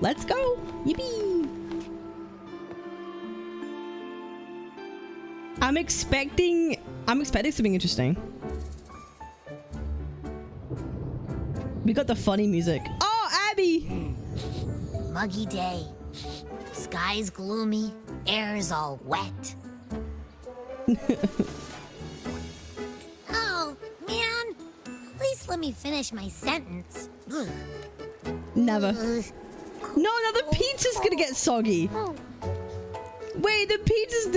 Let's go. Yippee. I'm expecting something interesting. We got the funny music. Oh, Abby! Muggy day. Sky's gloomy. Air's all wet. Oh, man. At least let me finish my sentence. Never. No, now the pizza's gonna get soggy. Wait, the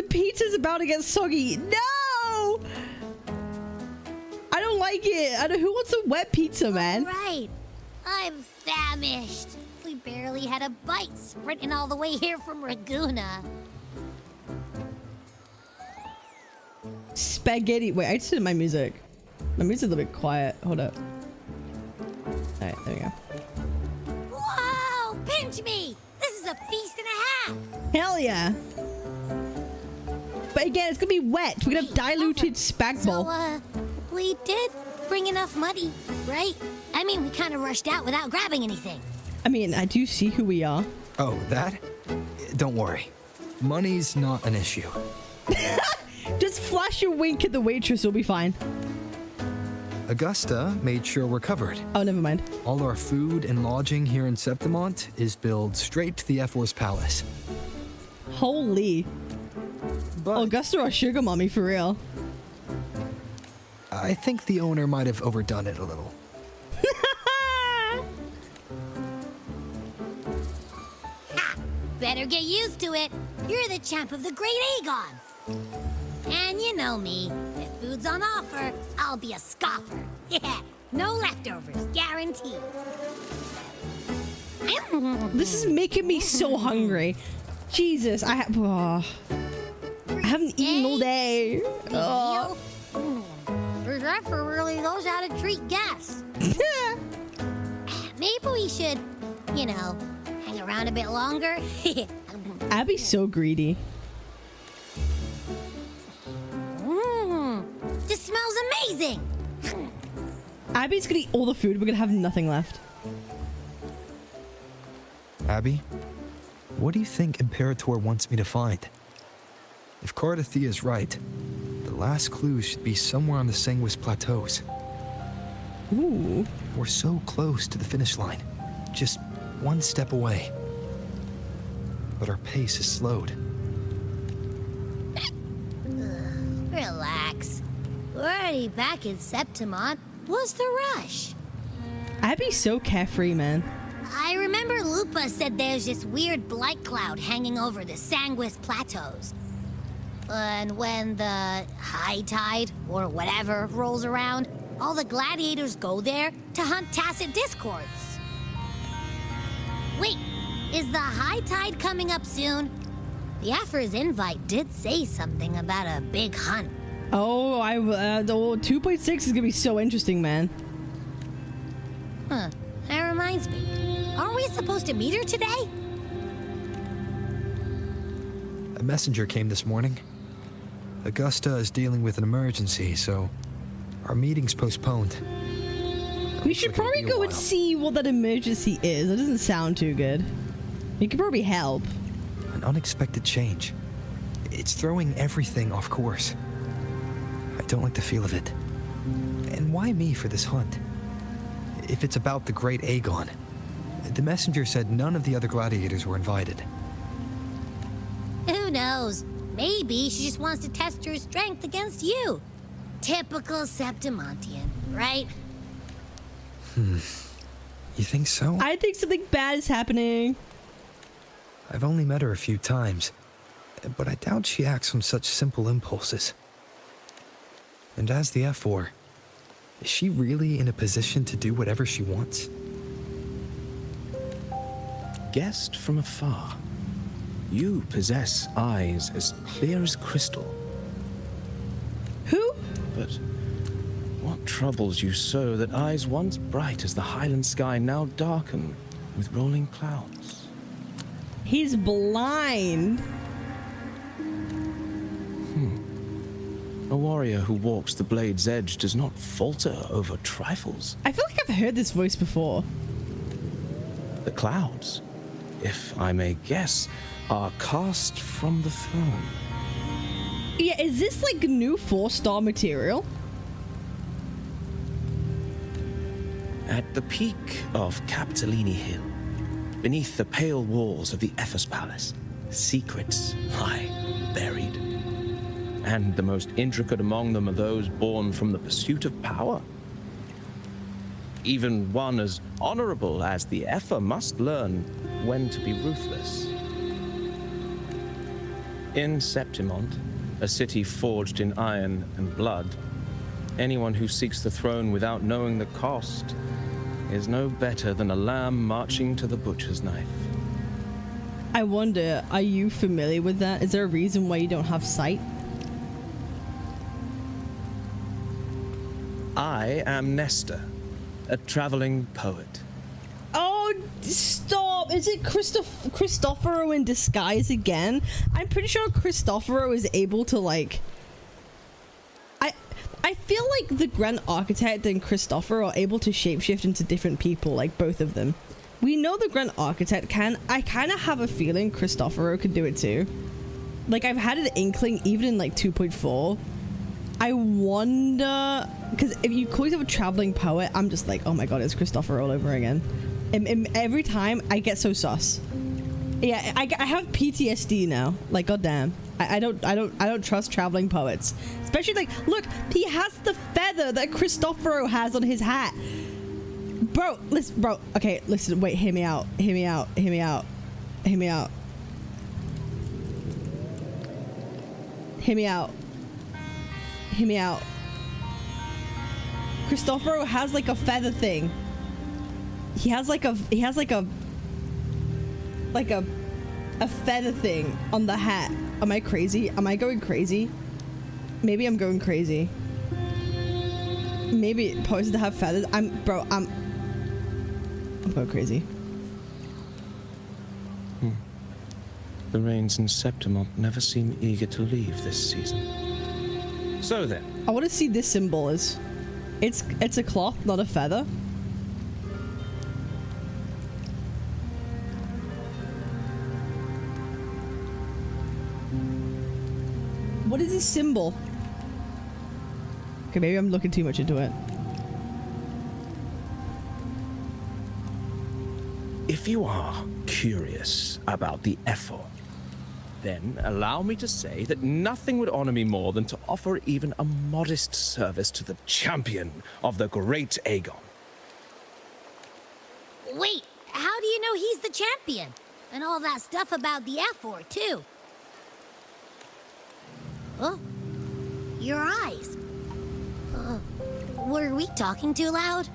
pizza's about to get soggy. No! I don't like it. Who wants a wet pizza, man? Right. I'm famished. We barely had a bite sprinting all the way here from Laguna. Spaghetti. Wait, I just did my music. My music's a little bit quiet. Hold up. Alright, there we go. Whoa! Pinch me! This is a feast and a half! Hell yeah! But again, it's gonna be wet. We're gonna have diluted spag bol. So, we did bring enough money, right? I mean, we kind of rushed out without grabbing anything. I mean, I do see who we are. Oh, that? Don't worry. Money's not an issue. Just flash your wink at the waitress, we'll be fine. Augusta made sure we're covered. Oh, never mind. All our food and lodging here in Septimont is billed straight to the Ephor's palace. Holy. But Augusta or sugar mommy, for real. I think the owner might have overdone it a little. Ha! Better get used to it. You're the champ of the Great Aegon. And you know me. If food's on offer, I'll be a scoffer. Yeah, no leftovers, guaranteed. This is making me so hungry. Jesus, I haven't eaten all day. Oh. The Ephor really knows how to treat guests. Maybe we should, you know, hang around a bit longer. Abby's so greedy. This smells amazing. Abby's gonna eat all the food. We're gonna have nothing left. Abby, what do you think Imperator wants me to find? If Cardathia is right, the last clue should be somewhere on the Sanguis Plateaus. Ooh. We're so close to the finish line, just one step away. But our pace is slowed. Relax. We're already back in Septimont. What's the rush? Abby's so carefree, man. I remember Lupa said there's this weird blight cloud hanging over the Sanguis Plateaus. And when the high tide, or whatever, rolls around, all the gladiators go there to hunt tacit discords. Wait, is the high tide coming up soon? The Ephor's invite did say something about a big hunt. Oh, 2.6 is gonna be so interesting, man. Huh, that reminds me. Aren't we supposed to meet her today? A messenger came this morning. Augusta is dealing with an emergency, so our meeting's postponed. We should probably go and see what that emergency is. It doesn't sound too good. You could probably help. An unexpected change. It's throwing everything off course. I don't like the feel of it. And why me for this hunt? If it's about the Great Aegon, the messenger said none of the other gladiators were invited. Who knows? Maybe she just wants to test her strength against you. Typical Septimontian, right? You think so? I think something bad is happening. I've only met her a few times, but I doubt she acts on such simple impulses. And as the Ephor, is she really in a position to do whatever she wants? Guessed from afar, you possess eyes as clear as crystal. Who? But what troubles you so that eyes once bright as the highland sky now darken with rolling clouds? He's blind. A warrior who walks the blade's edge does not falter over trifles. I feel like I've heard this voice before. The clouds. if I may guess, are cast from the throne. Yeah, is this like new 4-star material? At the peak of Capitolini Hill, beneath the pale walls of the Ephor's palace, secrets lie buried. And the most intricate among them are those born from the pursuit of power. Even one as honorable as the Ephor must learn when to be ruthless. In Septimont, a city forged in iron and blood, anyone who seeks the throne without knowing the cost is no better than a lamb marching to the butcher's knife. I wonder, are you familiar with that? Is there a reason why you don't have sight? I am Nestor, a traveling poet. Oh, stop! Is it Cristoforo in disguise again? I'm pretty sure Cristoforo is able to, like... I feel like the Grand Architect and Cristoforo are able to shapeshift into different people, like both of them. We know the Grand Architect can. I kind of have a feeling Cristoforo could do it too. Like, I've had an inkling even in, like, 2.4. I wonder... Because if you call yourself a traveling poet, I'm just like, oh my god, it's Cristoforo all over again. And every time, I get so sus. Yeah, I have PTSD now. Like, goddamn. I don't trust traveling poets. Especially, like, look, he has the feather that Cristoforo has on his hat. Bro, listen, bro. Okay, listen, wait, hear me out. Hear me out. Hear me out. Hear me out. Hear me out. Hear me out. Cristoforo has like a feather thing. He has like a feather thing on the hat. Am I crazy? Am I going crazy? Maybe I'm going crazy. Maybe poets that have feathers. I'm going crazy. The rains in Septimont never seem eager to leave this season. So then, I want to see this symbol is. It's a cloth, not a feather. What is this symbol? Okay, maybe I'm looking too much into it. if you are curious about the Ephor, then allow me to say that nothing would honor me more than to offer even a modest service to the champion of the great Aegon. Wait, how do you know he's the champion? And all that stuff about the Ephor, too. Oh, your eyes. Were we talking too loud?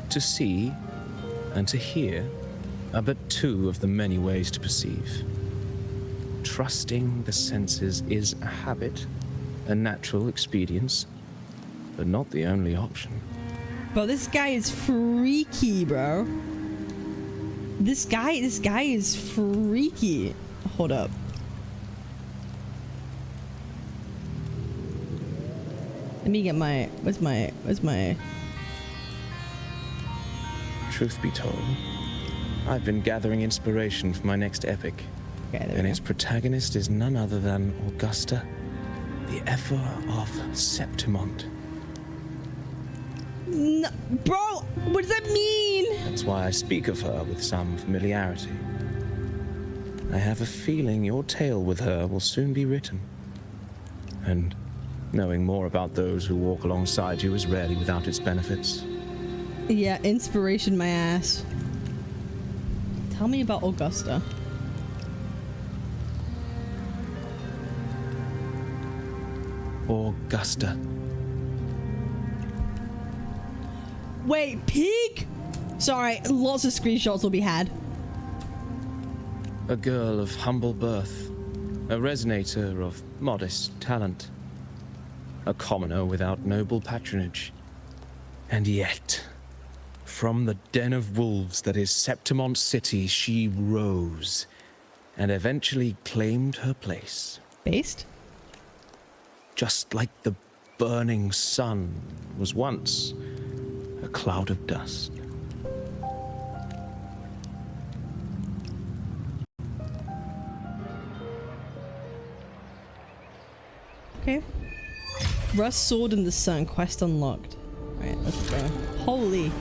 To see and to hear are but two of the many ways to perceive. Trusting the senses is a habit, a natural expedience, but not the only option. Bro, this guy is freaky, bro. This guy is freaky. Hold up. Let me get my, where's my... Truth be told, I've been gathering inspiration for my next epic. Okay, there And we its go. protagonist is none other than Augusta, the Ephor of Septimont. No, bro, what does that mean? That's why I speak of her with some familiarity. I have a feeling your tale with her will soon be written. And knowing more about those who walk alongside you is rarely without its benefits. Yeah, inspiration my ass. Tell me about Augusta. Augusta. Wait, pig? Sorry, lots of screenshots will be had. A girl of humble birth, a resonator of modest talent, a commoner without noble patronage. And yet, from the den of wolves that is Septimont City, she rose and eventually claimed her place. Based? Just like the burning sun was once a cloud of dust. Okay. Rust Sword in the Sun. Quest unlocked. Alright, let's go. Holy.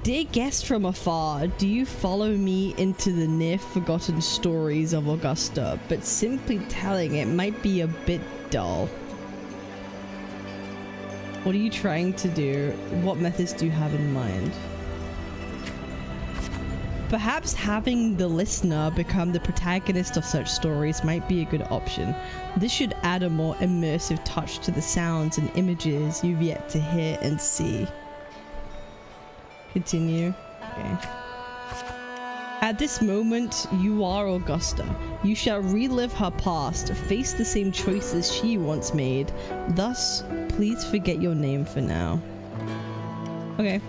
Dear guest from afar, do you follow me into the near-forgotten stories of Augusta, but simply telling it might be a bit dull? What are you trying to do? What methods do you have in mind? Perhaps having the listener become the protagonist of such stories might be a good option. This should add a more immersive touch to the sounds and images you've yet to hear and see. Continue. Okay. At this moment, you are Augusta. You shall relive her past, face the same choices she once made. Thus, please forget your name for now. Okay.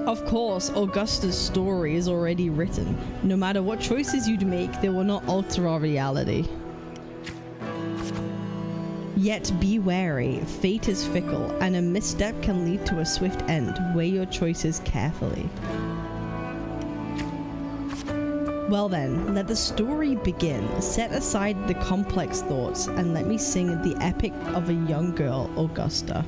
Of course, Augusta's story is already written. No matter what choices you'd make, they will not alter our reality. Yet be wary, fate is fickle, and a misstep can lead to a swift end. Weigh your choices carefully. Well then, let the story begin. Set aside the complex thoughts and let me sing the epic of a young girl, Augusta.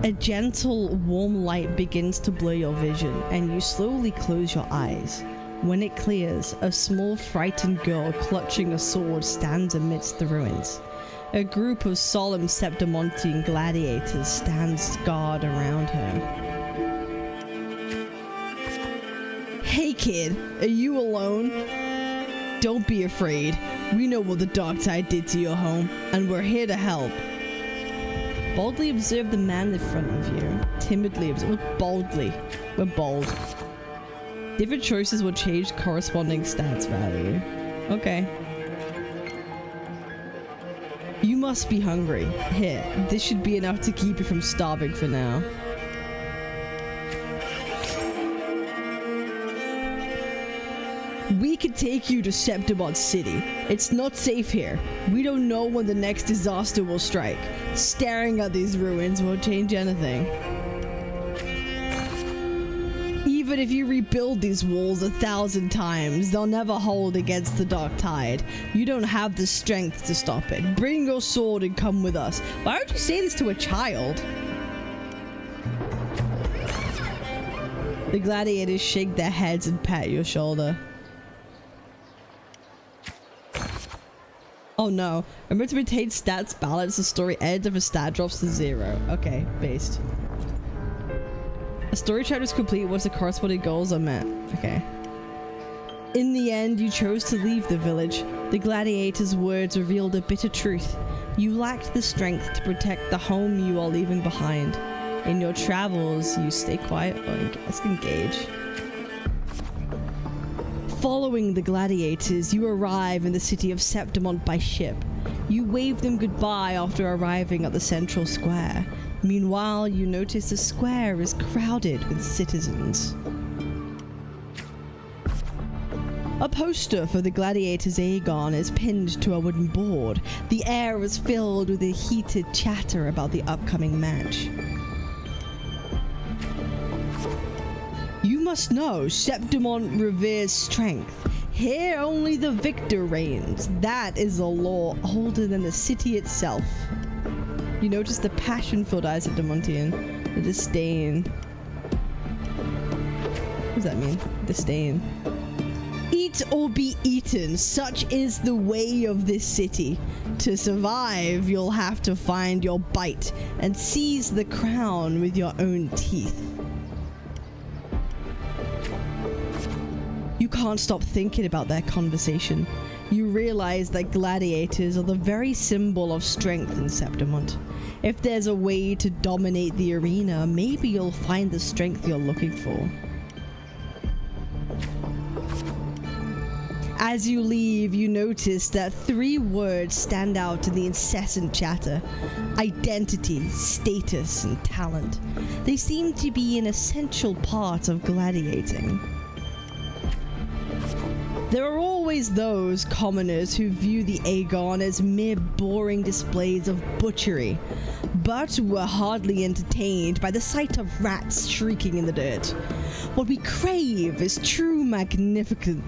A gentle, warm light begins to blur your vision, and you slowly close your eyes. When it clears, a small, frightened girl clutching a sword stands amidst the ruins. A group of solemn Septimontian gladiators stands guard around her. Hey kid, are you alone? Don't be afraid. We know what the dark tide did to your home, and we're here to help. Boldly observe the man in front of you. Timidly observe. Boldly. We're bold. Different choices will change corresponding stats value. Okay. You must be hungry. Here, this should be enough to keep you from starving for now. We can take you to Septimont City. It's not safe here. We don't know when the next disaster will strike. Staring at these ruins won't change anything. Even if you rebuild these walls 1,000 times, they'll never hold against the dark tide. You don't have the strength to stop it. Bring your sword and come with us. Why would you say this to a child? The gladiators shake their heads and pat your shoulder. Oh no. Remember to maintain stats balance. The story ends if a stat drops to 0. Okay, based. A story chapter is complete once the corresponding goals are met. Okay. In the end, you chose to leave the village. The gladiator's words revealed a bitter truth. You lacked the strength to protect the home you are leaving behind. In your travels, you stay quiet or engage. Following the gladiators, you arrive in the city of Septimont by ship. You wave them goodbye after arriving at the central square. Meanwhile, you notice the square is crowded with citizens. A poster for the gladiators' Aegon is pinned to a wooden board. The air is filled with a heated chatter about the upcoming match. You must know, Septimont reveres strength. Here only the victor reigns. That is a law older than the city itself. You notice the passion-filled eyes of Septimontian. The disdain. What does that mean? Disdain. Eat or be eaten. Such is the way of this city. To survive, you'll have to find your bite and seize the crown with your own teeth. You can't stop thinking about their conversation. You realize that gladiators are the very symbol of strength in Septimont. If there's a way to dominate the arena, maybe you'll find the strength you're looking for. As you leave, you notice that 3 words stand out in the incessant chatter: identity, status, and talent. They seem to be an essential part of gladiating. There are always those commoners who view the Aegon as mere boring displays of butchery, but who are hardly entertained by the sight of rats shrieking in the dirt. What we crave is true magnificence.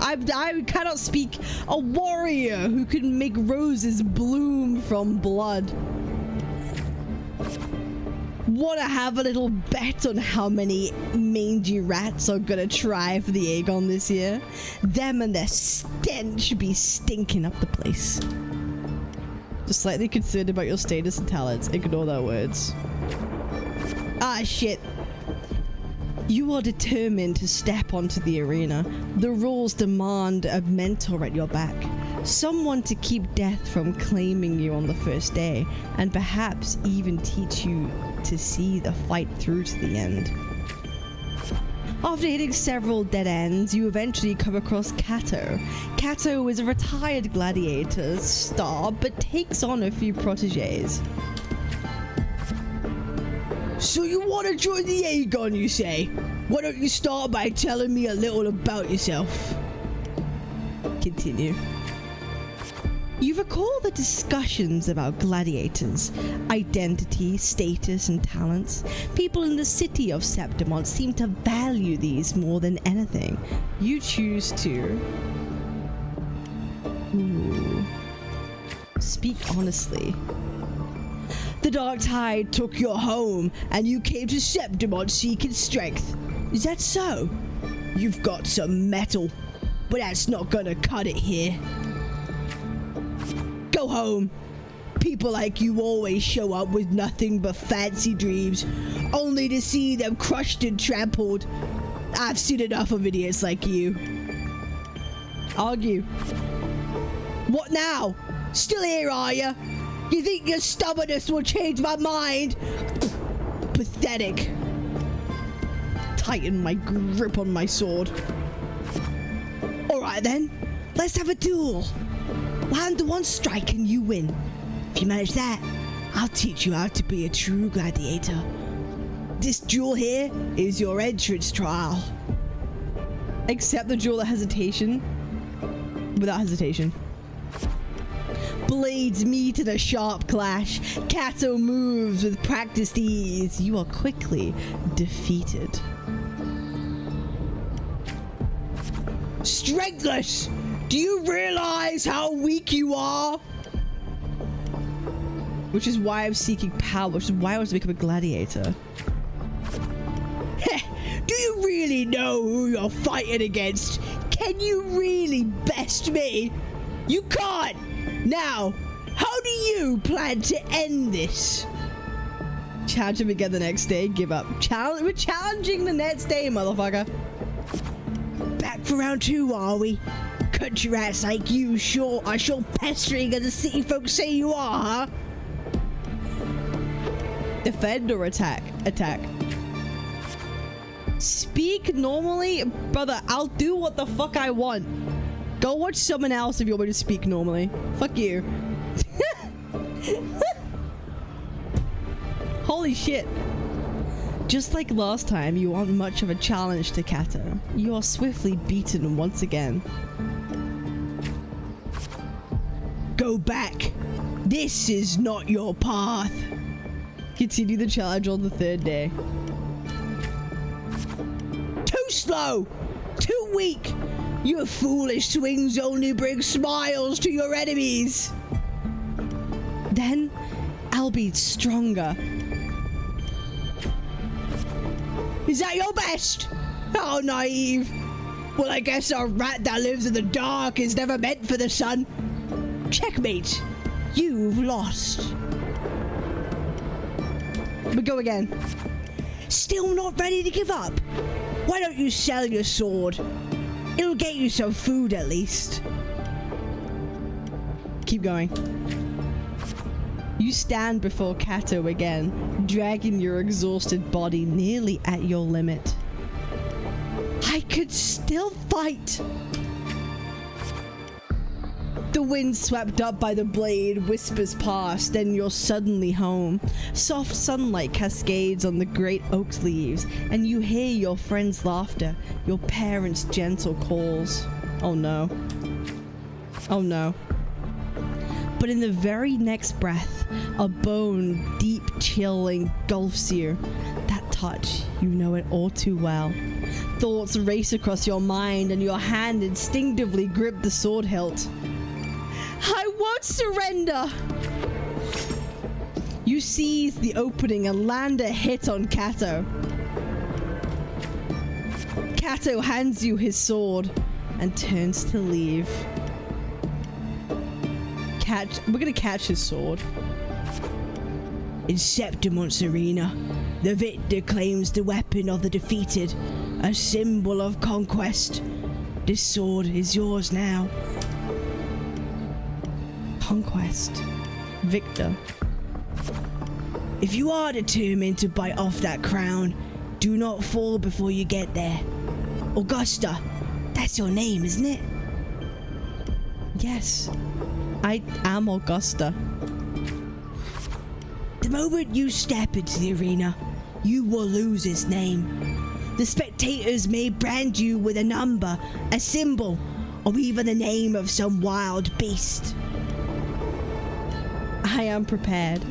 I cannot speak. A warrior who can make roses bloom from blood. Want to have a little bet on how many mangy rats are gonna try for the Aegon this year? Them and their stench be stinking up the place. Just slightly concerned about your status and talents. Ignore their words. Ah, shit. You are determined to step onto the arena. The rules demand a mentor at your back. Someone to keep death from claiming you on the first day, and perhaps even teach you to see the fight through to the end. After hitting several dead ends, you eventually come across Cato. Cato is a retired gladiator star, but takes on a few proteges. So you want to join the Aegon, you say? Why don't you start by telling me a little about yourself? Continue. You recall the discussions about gladiators, identity, status, and talents. People in the city of Septimont seem to value these more than anything. You choose to... Speak honestly. The Dark Tide took your home, and you came to Septimont seeking strength. Is that so? You've got some metal, but that's not gonna cut it here. Go home. People like you always show up with nothing but fancy dreams, only to see them crushed and trampled. I've seen enough of idiots like you. Argue. What now? Still here, are you? You think your stubbornness will change my mind? Pathetic. Tighten my grip on my sword. Alright then, let's have a duel. Land one strike and you win. If you manage that, I'll teach you how to be a true gladiator. This duel here is your entrance trial. Accept the duel at hesitation. Without hesitation. Blades meet in a sharp clash. Cato moves with practiced ease. You are quickly defeated. Strengthless! Do you realize how weak you are? Which is why I'm seeking power, which is why I want to become a gladiator. Do you really know who you're fighting against? Can you really best me? You can't! Now, how do you plan to end this? Challenge him again the next day, give up. We're challenging the next day, motherfucker. Back for round 2, are we? Country rats like you are sure pestering as the city folks say you are, huh? Defend or attack? Attack. Speak normally? Brother, I'll do what the fuck I want. Go watch someone else if you want me to speak normally. Fuck you. Holy shit. Just like last time, you aren't much of a challenge to Cato. You are swiftly beaten once again. Go back. This is not your path. Continue the challenge on the 3rd day. Too slow. Too weak. Your foolish swings only bring smiles to your enemies. Then, I'll be stronger. Is that your best? How naive. Well, I guess a rat that lives in the dark is never meant for the sun. Checkmate. You've lost. But go again. Still not ready to give up? Why don't you sell your sword? It'll get you some food at least. Keep going. You stand before Cato again, dragging your exhausted body nearly at your limit. I could still fight. The wind swept up by the blade whispers past, and you're suddenly home. Soft sunlight cascades on the great oak's leaves, and you hear your friend's laughter, your parents' gentle calls. Oh no. Oh no. But in the very next breath, a bone deep chill engulfs you. That touch, you know it all too well. Thoughts race across your mind, and your hand instinctively grip the sword hilt. I won't surrender! You seize the opening and land a hit on Cato. Cato hands you his sword and turns to leave. We're gonna catch his sword. In Septimont's arena, the victor claims the weapon of the defeated, a symbol of conquest. This sword is yours now. Conquest. Victor. If you are determined to bite off that crown, do not fall before you get there. Augusta, that's your name, isn't it? Yes, I am Augusta. The moment you step into the arena, you will lose its name. The spectators may brand you with a number, a symbol, or even the name of some wild beast. I am prepared.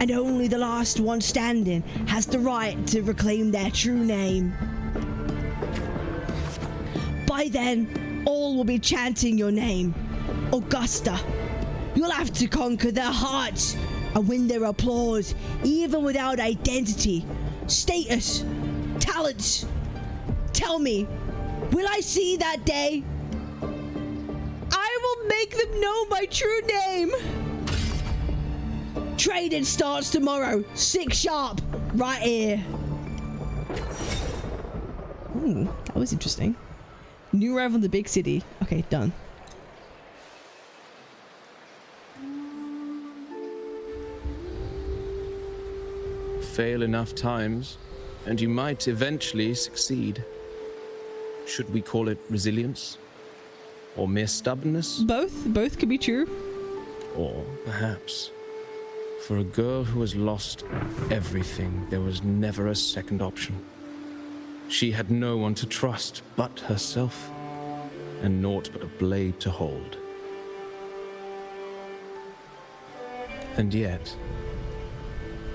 And only the last one standing has the right to reclaim their true name. By then, all will be chanting your name, Augusta. You'll have to conquer their hearts and win their applause, even without identity, status, talents. Tell me, will I see that day? I will make them know my true name. Training starts tomorrow, 6 sharp, right here. That was interesting. New arrival in the big city. Okay, done. Fail enough times, and you might eventually succeed. Should we call it resilience? Or mere stubbornness? Both could be true. Or perhaps, for a girl who has lost everything, there was never a second option. She had no one to trust but herself, and naught but a blade to hold. And yet,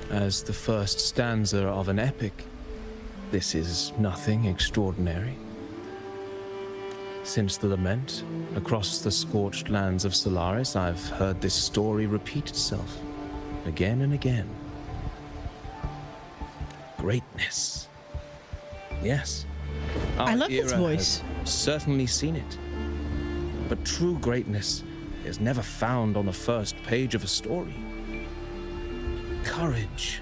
as the first stanza of an epic, this is nothing extraordinary. Since the lament, across the scorched lands of Solaris, I've heard this story repeat itself, again and again. Greatness. Yes, I love his voice. Has certainly seen it. But true greatness is never found on the first page of a story. Courage,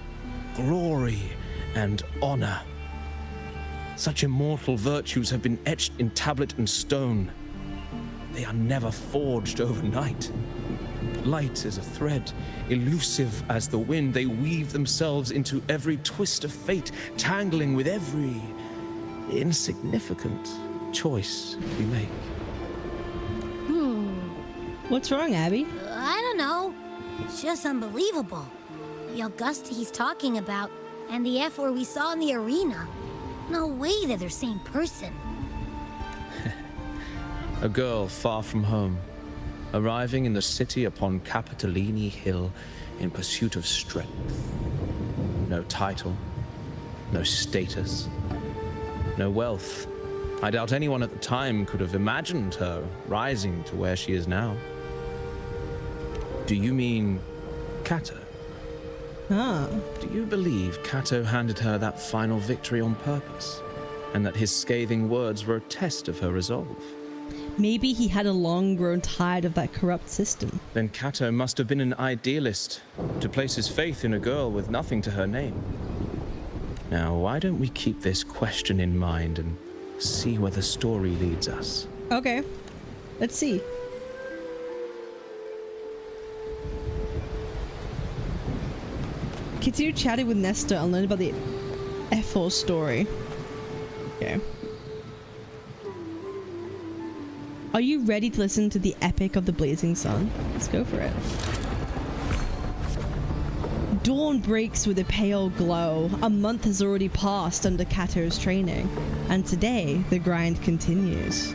glory, and honor. Such immortal virtues have been etched in tablet and stone. They are never forged overnight. Light as a thread, elusive as the wind, they weave themselves into every twist of fate, tangling with every insignificant choice we make. What's wrong, Abby? I don't know. It's just unbelievable. The Augusta he's talking about, and the Ephor we saw in the arena. No way they're the same person. A girl far from home, arriving in the city upon Capitolini Hill in pursuit of strength. No title, no status, no wealth. I doubt anyone at the time could have imagined her rising to where she is now. Do you mean Cato? Do you believe Cato handed her that final victory on purpose, and that his scathing words were a test of her resolve? Maybe he had long grown tired of that corrupt system. Then Cato must have been an idealist, to place his faith in a girl with nothing to her name. Now, why don't we keep this question in mind and see where the story leads us? Okay, let's see. Continue chatting with Nestor and learn about the Ephor story. Okay. Are you ready to listen to the epic of the blazing sun? Let's go for it. Dawn breaks with a pale glow. A month has already passed under Cato's training, and today the grind continues.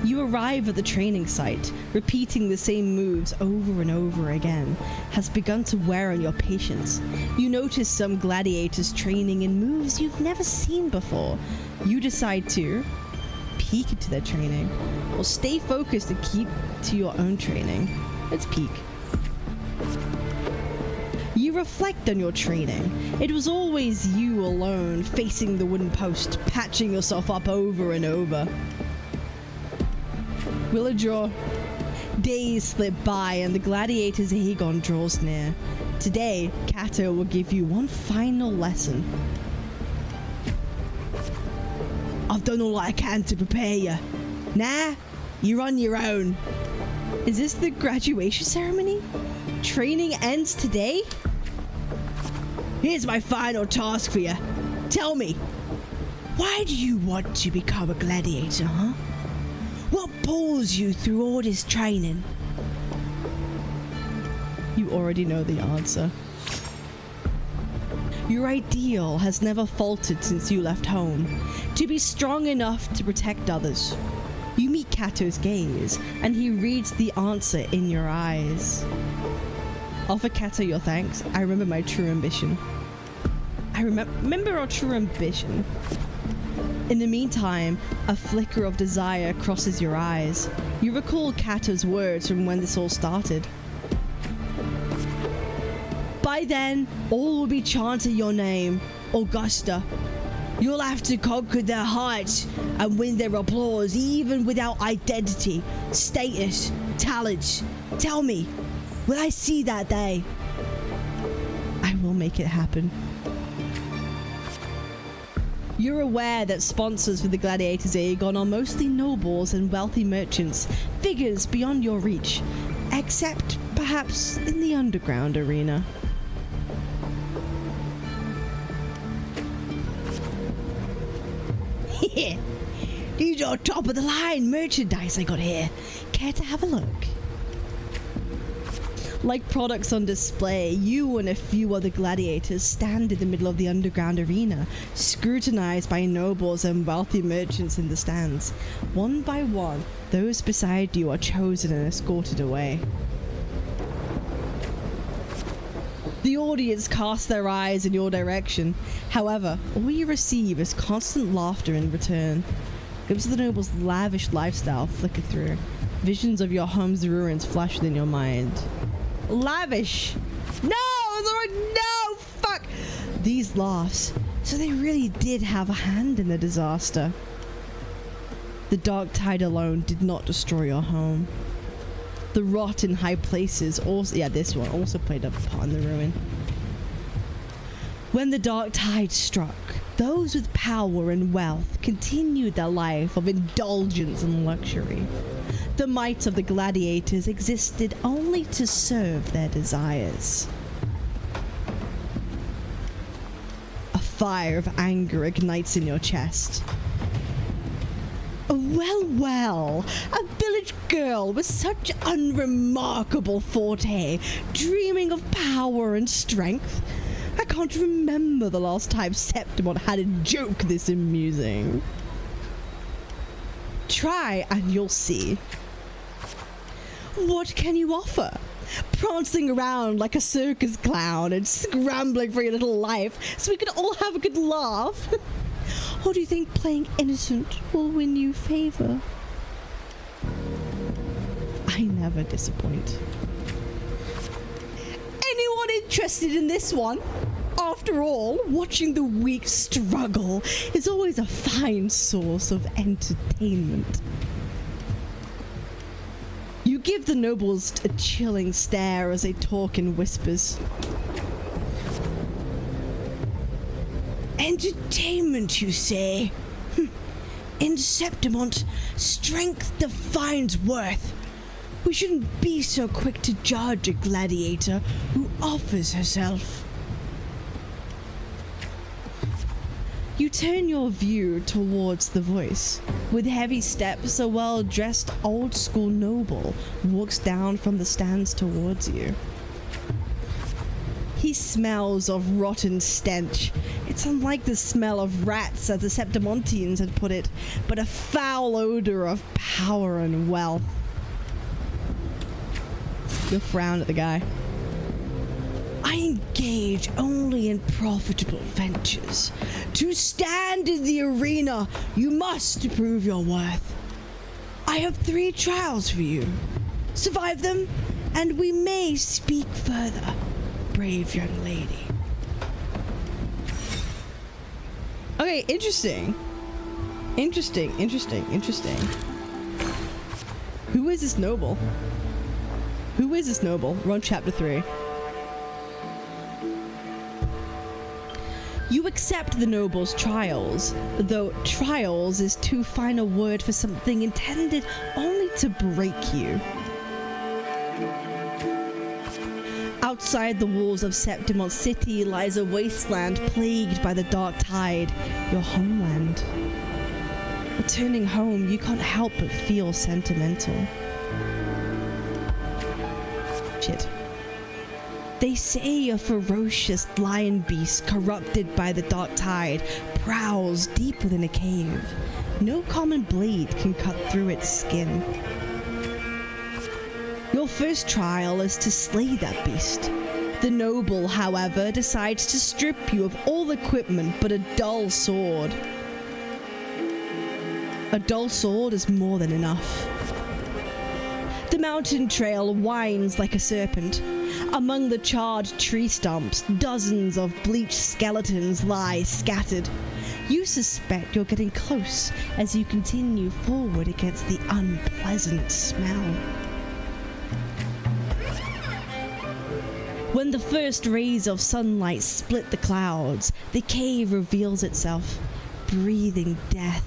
You arrive at the training site. Repeating the same moves over and over again has begun to wear on your patience. You notice some gladiators training in moves you've never seen before. You decide to peek into their training, or stay focused and keep to your own training. Let's peek. You reflect on your training. It was always you alone, facing the wooden post, patching yourself up over and over. Villager. Days slip by and the gladiator's Aegon draws near. Today, Cato will give you one final lesson. I've done all I can to prepare you. Nah, you're on your own. Is this the graduation ceremony? Training ends today? Here's my final task for you. Tell me, why do you want to become a gladiator, huh? What pulls you through all this training? You already know the answer. Your ideal has never faltered since you left home. To be strong enough to protect others. You meet Cato's gaze, and he reads the answer in your eyes. Offer Cato your thanks. I remember my true ambition. Remember our true ambition. In the meantime, a flicker of desire crosses your eyes. You recall Cato's words from when this all started. By then, all will be chanting your name, Augusta. You'll have to conquer their hearts and win their applause even without identity, status, talents. Tell me, will I see that day? I will make it happen. You're aware that sponsors for the Gladiators Aegon are mostly nobles and wealthy merchants, figures beyond your reach, except perhaps in the underground arena. These are top of the line merchandise I got here. Care to have a look? Like products on display, you and a few other gladiators stand in the middle of the underground arena, scrutinized by nobles and wealthy merchants in the stands. One by one, those beside you are chosen and escorted away. The audience casts their eyes in your direction. However, all you receive is constant laughter in return. Glimpses of the noble's lavish lifestyle flicker through. Visions of your home's ruins flash within your mind. Lavish! No! No! Fuck! These laughs. So they really did have a hand in the disaster. The dark tide alone did not destroy your home. The rot in high places also... Yeah, this one also played a part in the ruin. When the dark tide struck, those with power and wealth continued their life of indulgence and luxury. The might of the gladiators existed only to serve their desires. A fire of anger ignites in your chest. Well, a village girl with such unremarkable forte, dreaming of power and strength. I can't remember the last time Septimont had a joke this amusing. Try and you'll see. What can you offer? Prancing around like a circus clown and scrambling for your little life so we can all have a good laugh? Or do you think playing innocent will win you favor? I never disappoint. Anyone interested in this one? After all, watching the weak struggle is always a fine source of entertainment. You give the nobles a chilling stare as they talk in whispers. Entertainment, you say? In Septimont, strength defines worth. We shouldn't be so quick to judge a gladiator who offers herself. You turn your view towards the voice. With heavy steps, a well-dressed old-school noble walks down from the stands towards you. He smells of rotten stench. It's unlike the smell of rats, as the Septimontians had put it, but a foul odor of power and wealth. You'll frown at the guy. I engage only in profitable ventures. To stand in the arena, you must prove your worth. I have 3 trials for you. Survive them, and we may speak further, brave young lady. Okay, interesting. Interesting. Who is this noble? We're on chapter 3. You accept the noble's trials, though trials is too fine a word for something intended only to break you. Outside the walls of Septimont City lies a wasteland plagued by the dark tide, your homeland. Returning home, you can't help but feel sentimental. Shit. They say a ferocious lion beast corrupted by the dark tide prowls deep within a cave. No common blade can cut through its skin. Your first trial is to slay that beast. The noble, however, decides to strip you of all equipment but a dull sword. A dull sword is more than enough. The mountain trail winds like a serpent. Among the charred tree stumps, dozens of bleached skeletons lie scattered. You suspect you're getting close as you continue forward against the unpleasant smell. When the first rays of sunlight split the clouds, the cave reveals itself, breathing death.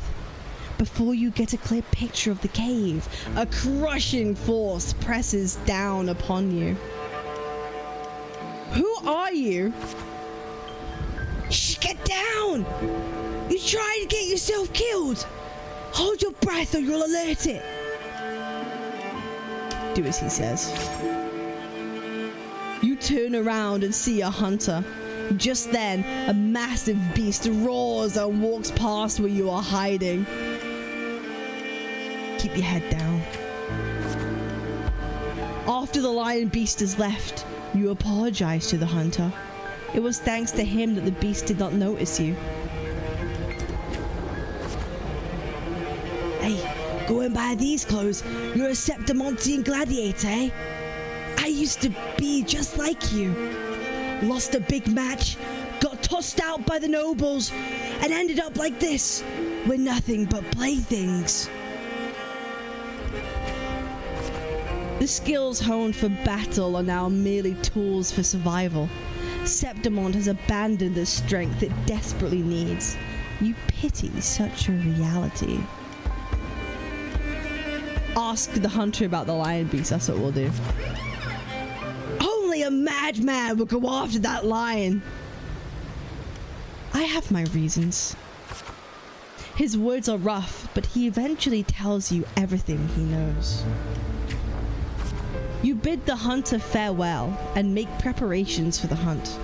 Before you get a clear picture of the cave, a crushing force presses down upon you. Who are you? Shh, get down! You trying to get yourself killed? Hold your breath or you'll alert it. Do as he says. You turn around and see a hunter. Just then, a massive beast roars and walks past where you are hiding. Keep your head down. After the lion beast is left, you apologize to the hunter. It was thanks to him that the beast did not notice you. Hey, going by these clothes, you're a Septimontian gladiator, eh? I used to be just like you. Lost a big match, got tossed out by the nobles, and ended up like this, with nothing but playthings. The skills honed for battle are now merely tools for survival. Septimont has abandoned the strength it desperately needs. You pity such a reality. Ask the hunter about the lion beast, that's what we'll do. Only a madman would go after that lion. I have my reasons. His words are rough, but he eventually tells you everything he knows. You bid the hunter farewell and make preparations for the hunt.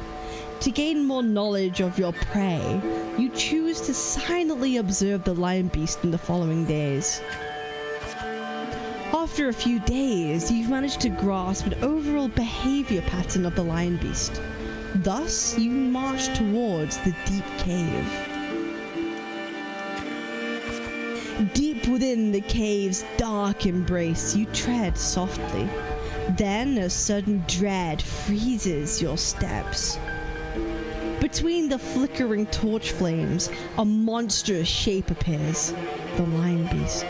To gain more knowledge of your prey, you choose to silently observe the lion beast in the following days. After a few days, you've managed to grasp an overall behavior pattern of the lion beast. Thus, you march towards the deep cave. Deep within the cave's dark embrace, you tread softly. Then a sudden dread freezes your steps. Between the flickering torch flames, a monstrous shape appears, the lion beast.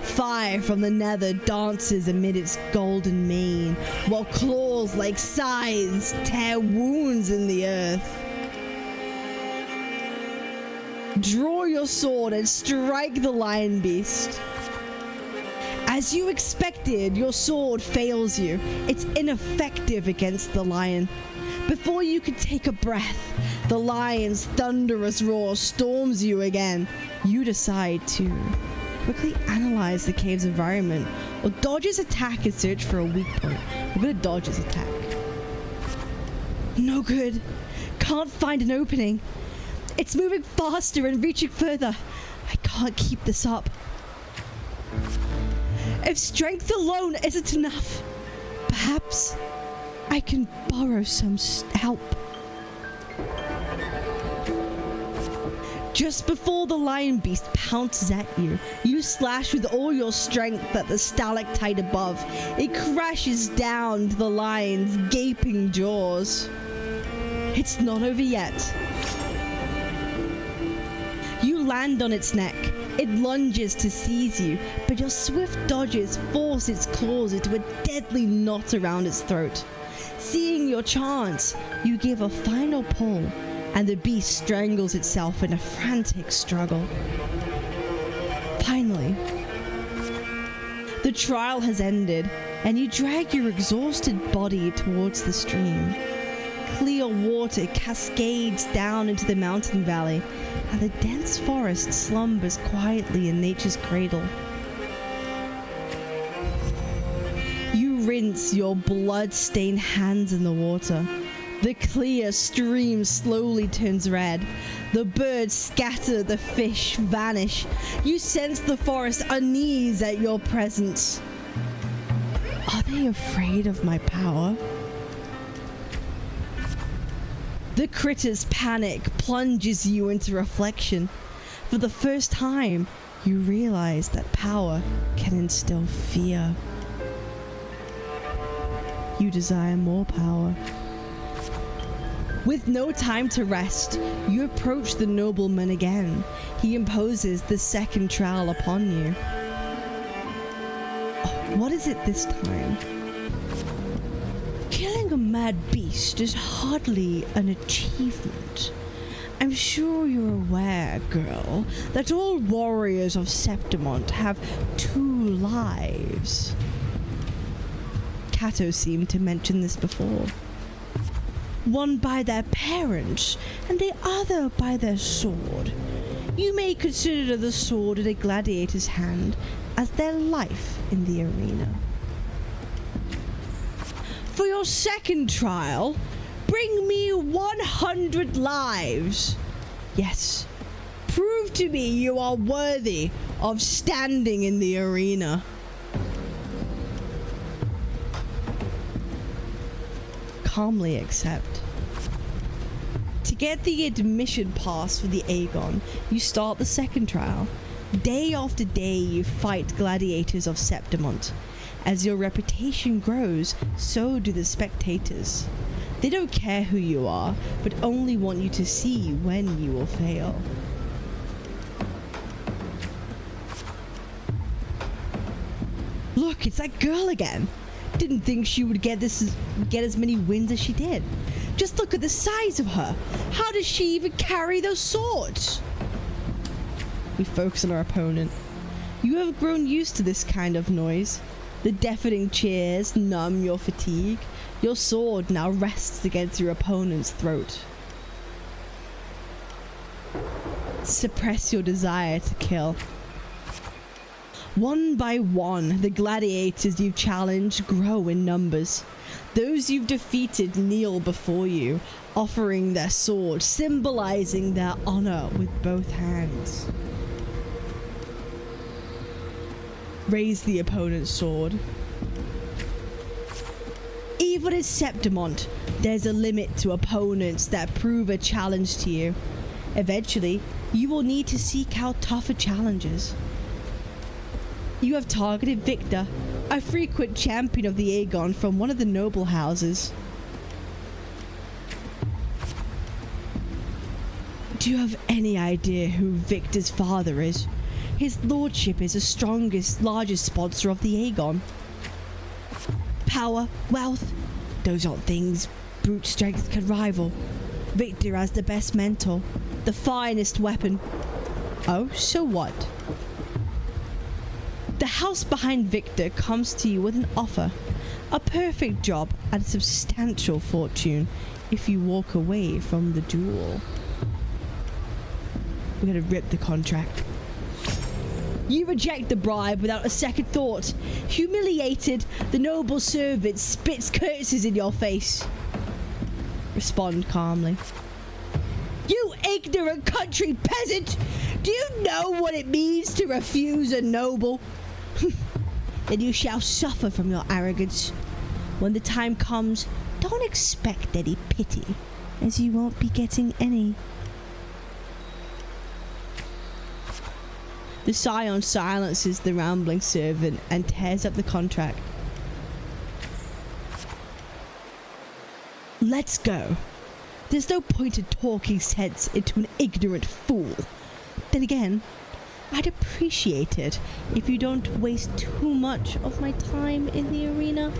Fire from the nether dances amid its golden mane, while claws like scythes tear wounds in the earth. Draw your sword and strike the lion beast. As As you expected, your sword fails you. It's ineffective against the lion. Before you can take a breath, the lion's thunderous roar storms you again. You decide to quickly analyze the cave's environment or dodge his attack and search for a weak point. I'm gonna dodge his attack. No good. Can't find an opening. It's moving faster and reaching further. I can't keep this up. If strength alone isn't enough, perhaps I can borrow some help. Just before the lion beast pounces at you, you slash with all your strength at the stalactite above. It crashes down to the lion's gaping jaws. It's not over yet. You land on its neck. It lunges to seize you, but your swift dodges force its claws into a deadly knot around its throat. Seeing your chance, you give a final pull, and the beast strangles itself in a frantic struggle. Finally, the trial has ended, and you drag your exhausted body towards the stream. Clear water cascades down into the mountain valley, and the dense forest slumbers quietly in nature's cradle. You rinse your blood-stained hands in the water. The clear stream slowly turns red. The birds scatter, the fish vanish. You sense the forest unease at your presence. Are they afraid of my power? The critter's panic plunges you into reflection. For the first time, you realize that power can instill fear. You desire more power. With no time to rest, you approach the nobleman again. He imposes the second trial upon you. Oh, what is it this time? Killing a mad beast is hardly an achievement. I'm sure you're aware, girl, that all warriors of Septimont have 2 lives. Cato seemed to mention this before. One by their parents, and the other by their sword. You may consider the sword in a gladiator's hand as their life in the arena. For your second trial, bring me 100 lives. Yes, prove to me you are worthy of standing in the arena. Calmly accept. To get the admission pass for the Aegon, you start the second trial. Day after day you fight gladiators of Septimont. As your reputation grows, so do the spectators. They don't care who you are, but only want you to see when you will fail. Look, it's that girl again. Didn't think she would get as many wins as she did. Just look at the size of her. How does she even carry those swords? We focus on our opponent. You have grown used to this kind of noise. The deafening cheers numb your fatigue. Your sword now rests against your opponent's throat. Suppress your desire to kill. One by one, the gladiators you've challenged grow in numbers. Those you've defeated kneel before you, offering their sword, symbolizing their honor with both hands. Raise the opponent's sword. Even in Septimont, there's a limit to opponents that prove a challenge to you. Eventually, you will need to seek out tougher challenges. You have targeted Victor, a frequent champion of the Aegon from one of the noble houses. Do you have any idea who Victor's father is? His lordship is the largest sponsor of the Aegon. Power, wealth, those aren't things brute strength can rival. Victor has the best mentor, the finest weapon. Oh, so what? The house behind Victor comes to you with an offer. A perfect job at a substantial fortune if you walk away from the duel. We're gonna rip the contract. You reject the bribe without a second thought. Humiliated, the noble servant spits curses in your face. Respond calmly. You ignorant country peasant! Do you know what it means to refuse a noble? Then you shall suffer from your arrogance. When the time comes, don't expect any pity, as you won't be getting any. The scion silences the rambling servant and tears up the contract. Let's go. There's no point in talking sense into an ignorant fool. Then again, I'd appreciate it if you don't waste too much of my time in the arena.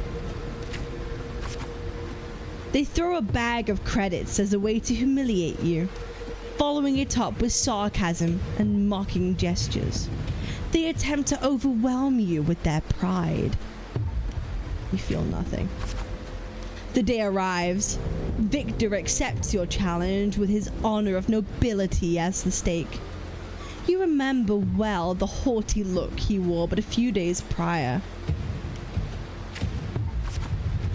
They throw a bag of credits as a way to humiliate you, following it up with sarcasm and mocking gestures. They attempt to overwhelm you with their pride. You feel nothing. The day arrives. Victor accepts your challenge with his honor of nobility as the stake. You remember well the haughty look he wore but a few days prior.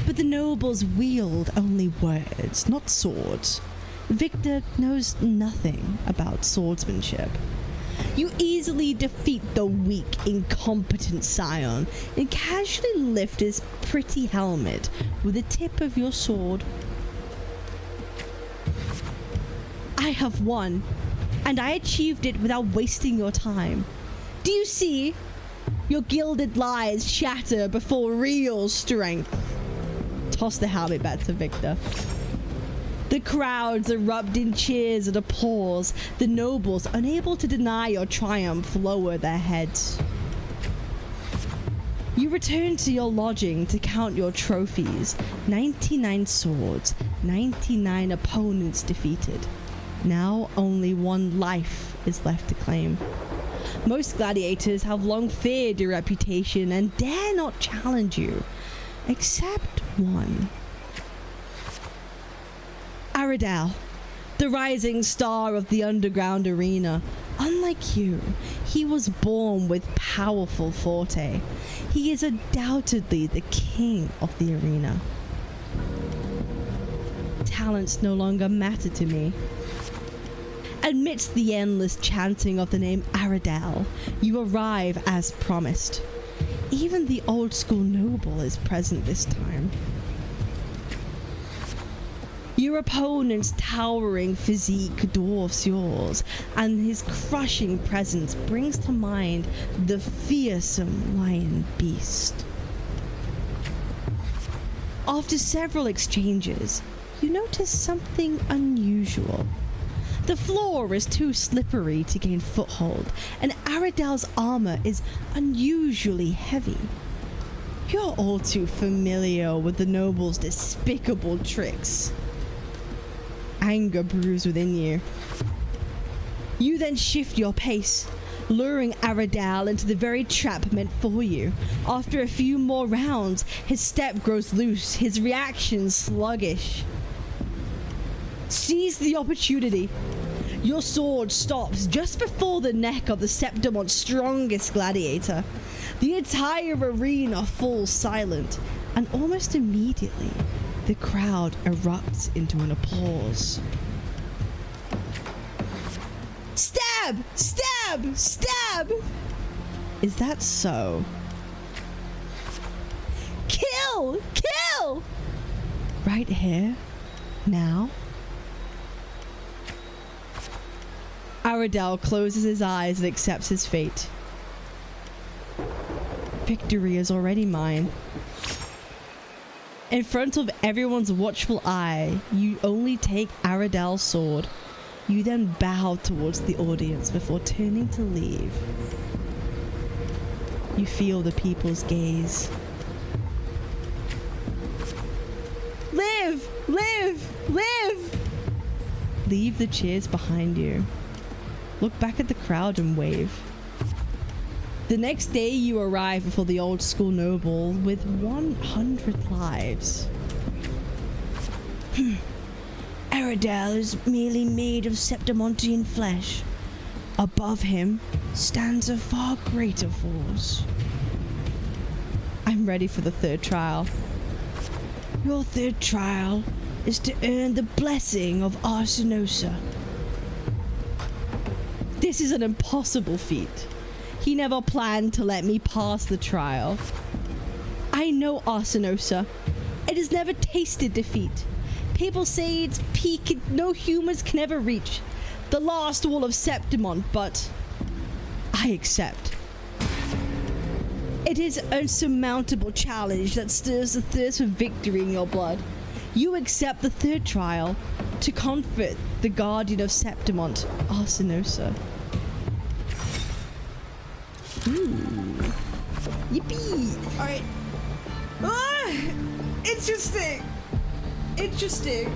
But the nobles wield only words, not swords. Victor knows nothing about swordsmanship. You easily defeat the weak, incompetent scion and casually lift his pretty helmet with the tip of your sword. I have won, and I achieved it without wasting your time. Do you see? Your gilded lies shatter before real strength. Toss the helmet back to Victor. The crowds erupt in cheers and applause. The nobles, unable to deny your triumph, lower their heads. You return to your lodging to count your trophies. 99 swords, 99 opponents defeated. Now only one life is left to claim. Most gladiators have long feared your reputation and dare not challenge you, except one. Aradal, the rising star of the underground arena. Unlike you, he was born with powerful forte. He is undoubtedly the king of the arena. Talents no longer matter to me. Amidst the endless chanting of the name Aradal, you arrive as promised. Even the old school noble is present this time. Your opponent's towering physique dwarfs yours, and his crushing presence brings to mind the fearsome lion beast. After several exchanges, you notice something unusual. The floor is too slippery to gain foothold, and Aradal's armor is unusually heavy. You're all too familiar with the noble's despicable tricks. Anger brews within you. You then shift your pace, luring Aradal into the very trap meant for you. After a few more rounds, his step grows loose, his reaction sluggish. Seize the opportunity. Your sword stops just before the neck of the Septimont's strongest gladiator. The entire arena falls silent, and almost immediately, the crowd erupts into an applause. Stab! Stab! Stab! Is that so? Kill! Kill! Right here? Now? Aradal closes his eyes and accepts his fate. Victory is already mine. In front of everyone's watchful eye, you only take Aradal's sword. You then bow towards the audience before turning to leave. You feel the people's gaze. Live! Live! Live! Leave the cheers behind you. Look back at the crowd and wave. The next day you arrive before the old school noble with 100 lives. Eridel is merely made of Septimontian flesh. Above him stands a far greater force. I'm ready for the third trial. Your third trial is to earn the blessing of Arsinosa. This is an impossible feat. He never planned to let me pass the trial. I know Arsinosa. It has never tasted defeat. People say its peak no humans can ever reach. The last wall of Septimont, but I accept. It is an insurmountable challenge that stirs the thirst for victory in your blood. You accept the third trial to comfort the guardian of Septimont, Arsinosa. Yippee! Alright. Ah! Interesting! Interesting.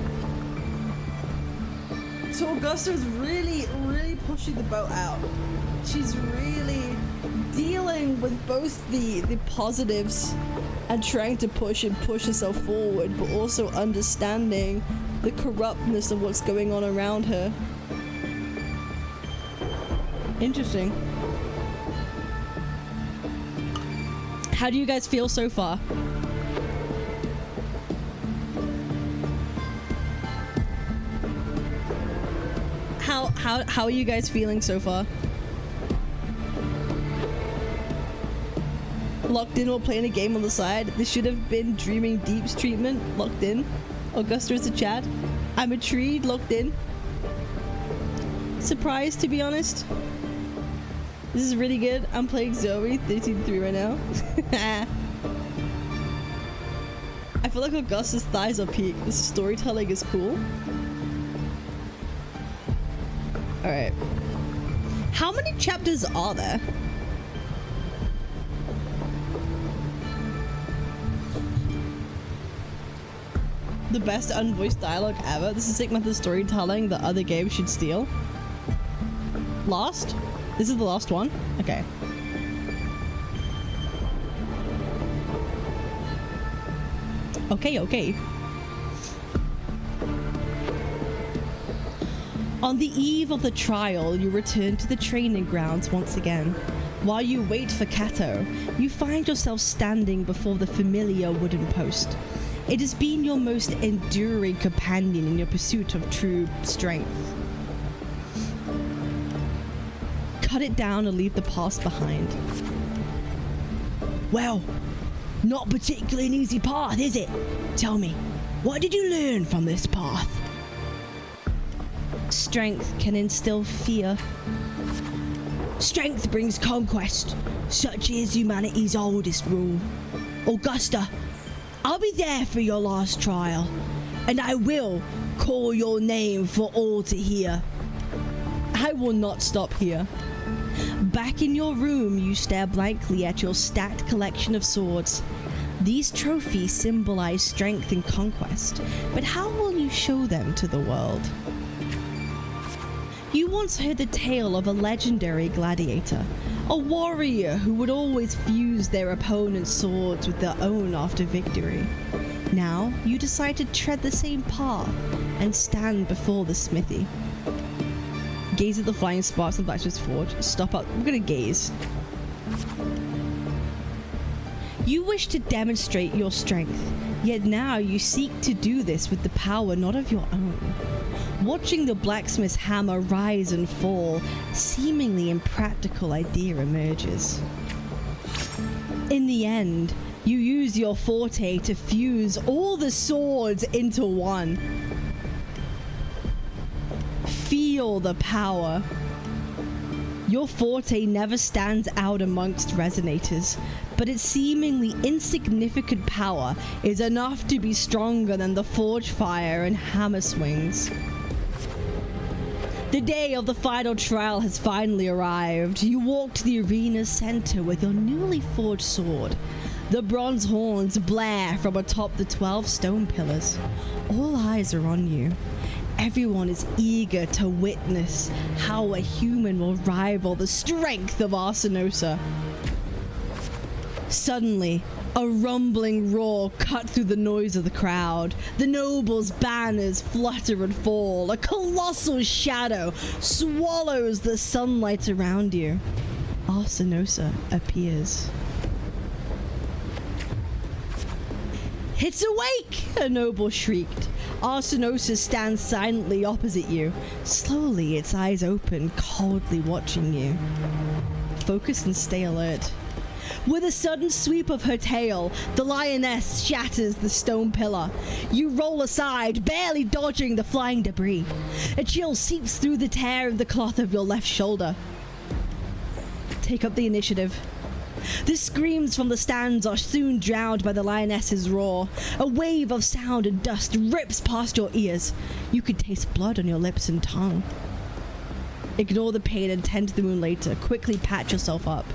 So Augusta's really pushing the boat out. She's really dealing with both the positives and trying to push herself forward, but also understanding the corruptness of what's going on around her. Interesting. How do you guys feel so far? How are you guys feeling so far? Locked in while playing a game on the side. This should have been Dreaming Deep's treatment. Locked in. Augusta is a chat. I'm intrigued. Locked in. Surprised, to be honest. This is really good. I'm playing Zoe 13-3 right now. I feel like Augusta's thighs are peak. This storytelling is cool. Alright. How many chapters are there? The best unvoiced dialogue ever. This is segmented storytelling that other games should steal. Last? This is the last one? Okay. Okay. On the eve of the trial, you return to the training grounds once again. While you wait for Cato, you find yourself standing before the familiar wooden post. It has been your most enduring companion in your pursuit of true strength. Cut it down and leave the past behind. Well, not particularly an easy path, is it? Tell me, what did you learn from this path? Strength can instill fear. Strength brings conquest. Such is humanity's oldest rule. Augusta, I'll be there for your last trial, and I will call your name for all to hear. I will not stop here. Back in your room, you stare blankly at your stacked collection of swords. These trophies symbolize strength and conquest, but how will you show them to the world? You once heard the tale of a legendary gladiator, a warrior who would always fuse their opponent's swords with their own after victory. Now, you decide to tread the same path and stand before the smithy. Gaze at the flying sparks of Blacksmith's forge. Stop up. We're gonna gaze. You wish to demonstrate your strength, yet now you seek to do this with the power not of your own. Watching the blacksmith's hammer rise and fall, seemingly impractical idea emerges. In the end, you use your forte to fuse all the swords into one. Feel the power. Your forte never stands out amongst resonators, but its seemingly insignificant power is enough to be stronger than the forge fire and hammer swings. The day of the final trial has finally arrived. You walk to the arena's center with your newly forged sword. The bronze horns blare from atop the 12 stone pillars. All eyes are on you. Everyone is eager to witness how a human will rival the strength of Arsinosa. Suddenly, a rumbling roar cut through the noise of the crowd. The nobles' banners flutter and fall. A colossal shadow swallows the sunlight around you. Arsinosa appears. "It's awake!" a noble shrieked. Arsinosa stands silently opposite you. Slowly, its eyes open, coldly watching you. Focus and stay alert. With a sudden sweep of her tail, the lioness shatters the stone pillar. You roll aside, barely dodging the flying debris. A chill seeps through the tear of the cloth of your left shoulder. Take up the initiative. The screams from the stands are soon drowned by the lioness's roar. A wave of sound and dust rips past your ears. You can taste blood on your lips and tongue. Ignore the pain and tend to the wound later. Quickly patch yourself up.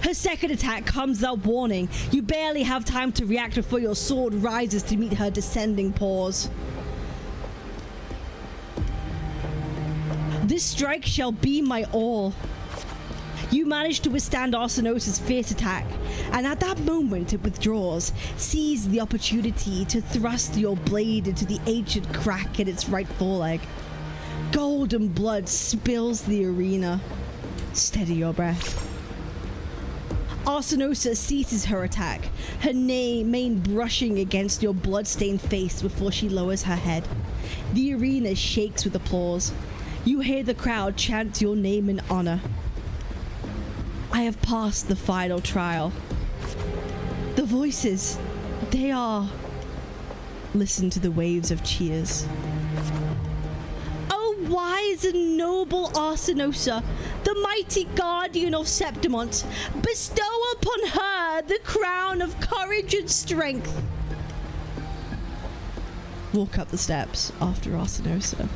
Her second attack comes without warning. You barely have time to react before your sword rises to meet her descending paws. This strike shall be my all. You manage to withstand Arsinosa's fierce attack, and at that moment it withdraws. Seize the opportunity to thrust your blade into the ancient crack in its right foreleg. Golden blood spills the arena. Steady your breath. Arsinosa ceases her attack, her mane brushing against your blood-stained face before she lowers her head. The arena shakes with applause. You hear the crowd chant your name in honor. I have passed the final trial. The voices, they are... Listen to the waves of cheers. Oh, wise and noble Arsinosa, the mighty guardian of Septimont, bestow upon her the crown of courage and strength. Walk up the steps after Arsinosa.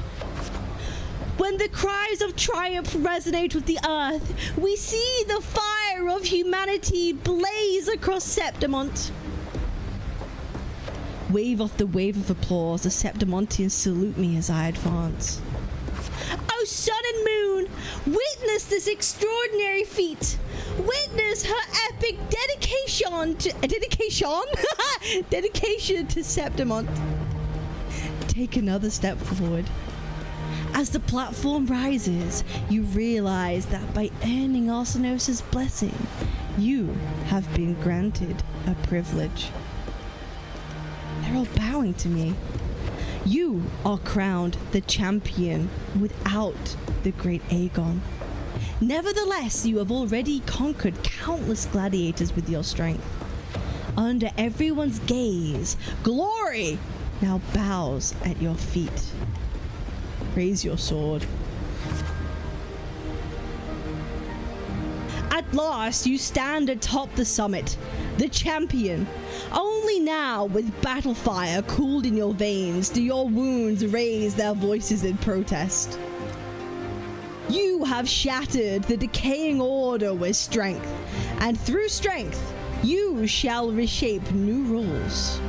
When the cries of triumph resonate with the earth, we see the fire of humanity blaze across Septimont. Wave after wave of applause, the Septimontians salute me as I advance. Oh, sun and moon, witness this extraordinary feat. Witness her epic dedication to Septimont. Take another step forward. As the platform rises, you realize that by earning Arsinosa's blessing, you have been granted a privilege. They're all bowing to me. You are crowned the champion without the great Aegon. Nevertheless, you have already conquered countless gladiators with your strength. Under everyone's gaze, glory now bows at your feet. Raise your sword. At last, you stand atop the summit, the champion. Only now, with battle fire cooled in your veins, do your wounds raise their voices in protest. You have shattered the decaying order with strength, and through strength, you shall reshape new rules.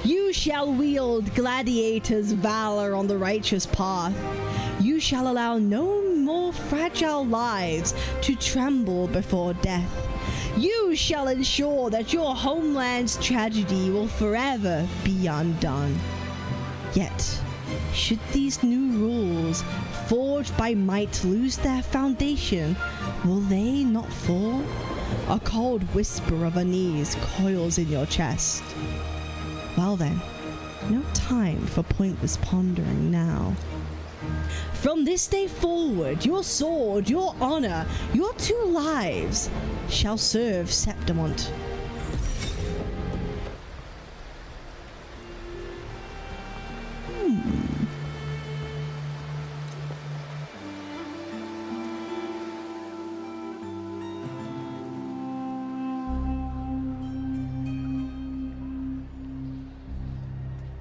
You shall wield gladiators' valor on the righteous path. You shall allow no more fragile lives to tremble before death. You shall ensure that your homeland's tragedy will forever be undone. Yet, should these new rules, forged by might, lose their foundation, will they not fall? A cold whisper of unease coils in your chest. Well then, no time for pointless pondering now. From this day forward, your sword, your honor, your 2 lives shall serve Septimont.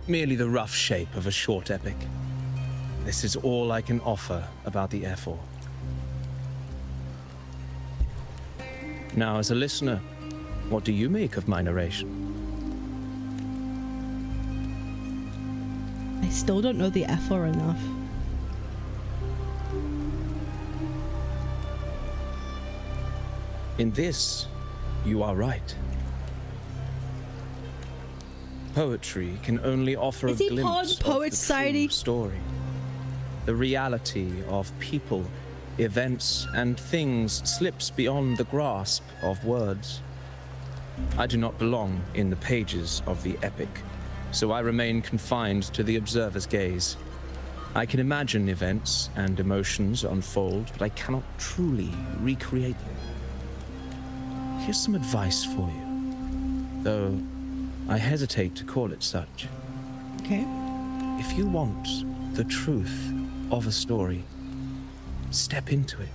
Merely the rough shape of a short epic. This is all I can offer about the Ephor. Now, as a listener, what do you make of my narration? I still don't know the Ephor enough. In this, you are right. Poetry can only offer a Is he glimpse part of the Poet of the Society? true story. The reality of people, events, and things slips beyond the grasp of words. I do not belong in the pages of the epic, so I remain confined to the observer's gaze. I can imagine events and emotions unfold, but I cannot truly recreate them. Here's some advice for you, though I hesitate to call it such. Okay. If you want the truth of a story, step into it.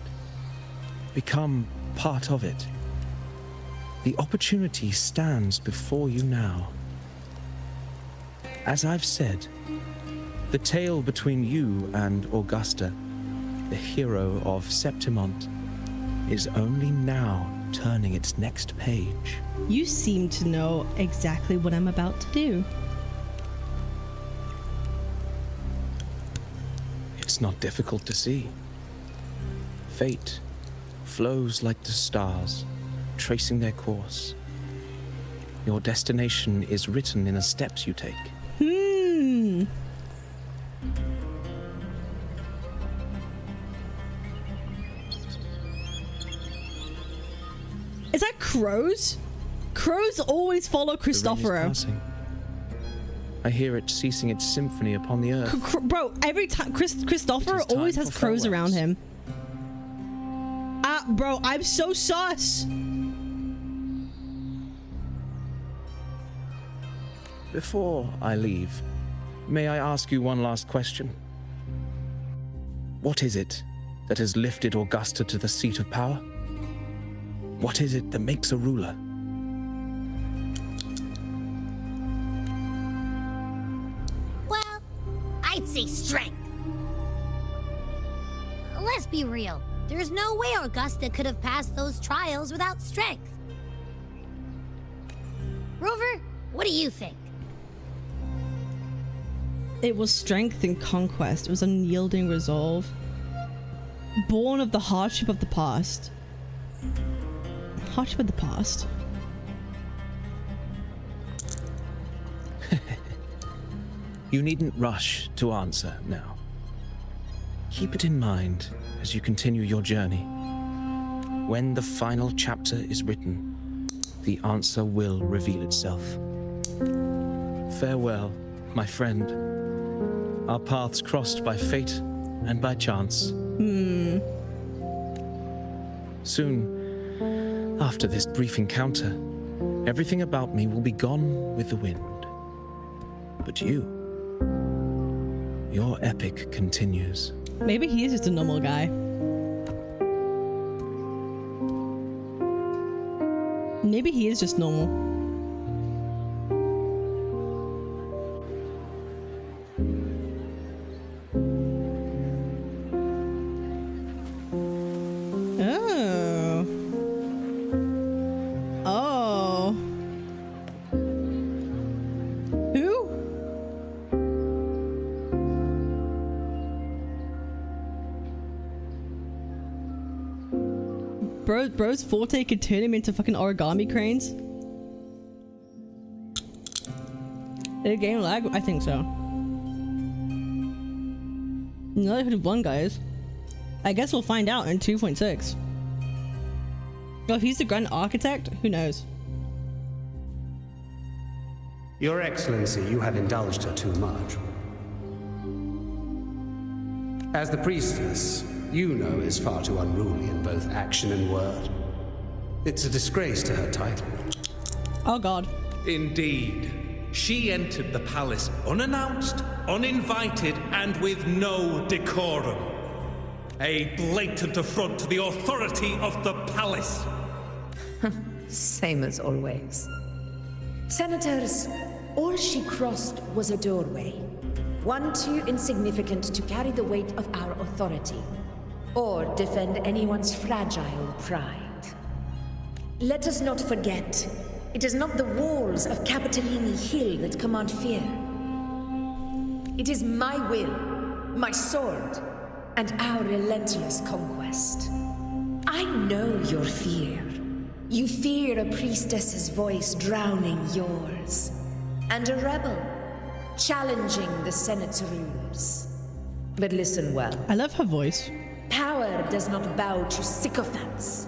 Become part of it. The opportunity stands before you now. As I've said, the tale between you and Augusta, the hero of Septimont, is only now turning its next page. You seem to know exactly what I'm about to do. It's not difficult to see. Fate flows like the stars, tracing their course. Your destination is written in the steps you take. Is that crows? Crows always follow The ring is Cristoforo. passing. I hear it ceasing its symphony upon the earth. Bro, every time Cristoforo It is time always has for crows around farewells. him. Bro, I'm so sus. Before I leave, may I ask you one last question? What is it that has lifted Augusta to the seat of power? What is it that makes a ruler? Well, I'd say strength. Let's be real. There's no way Augusta could have passed those trials without strength. Rover, what do you think? It was strength and conquest. It was unyielding resolve. Born of the hardship of the past. Hardship of the past? You needn't rush to answer now. Keep it in mind as you continue your journey. When the final chapter is written, the answer will reveal itself. Farewell, my friend. Our paths crossed by fate and by chance. Soon, after this brief encounter, everything about me will be gone with the wind. But you, your epic continues. Maybe he is just a normal guy. Maybe he is just normal. Oh. Oh. Who? Bro's forte could turn him into fucking origami cranes. Did it game lag? I think so. No, who one guys. I guess we'll find out in 2.6. Oh, if he's the Grand Architect, who knows? Your Excellency, you have indulged her too much. As the priestess, you know is far too unruly in both action and word. It's a disgrace to her title. Oh god. Indeed. She entered the palace unannounced, uninvited, and with no decorum. A blatant affront to the authority of the palace. Same as always. Senators, all she crossed was a doorway. One too insignificant to carry the weight of our authority, or defend anyone's fragile pride. Let us not forget, it is not the walls of Capitolini Hill that command fear. It is my will, my sword, and our relentless conquest. I know your fear. You fear a priestess's voice drowning yours, and a rebel challenging the Senate's rules. But listen well. I love her voice. Power does not bow to sycophants,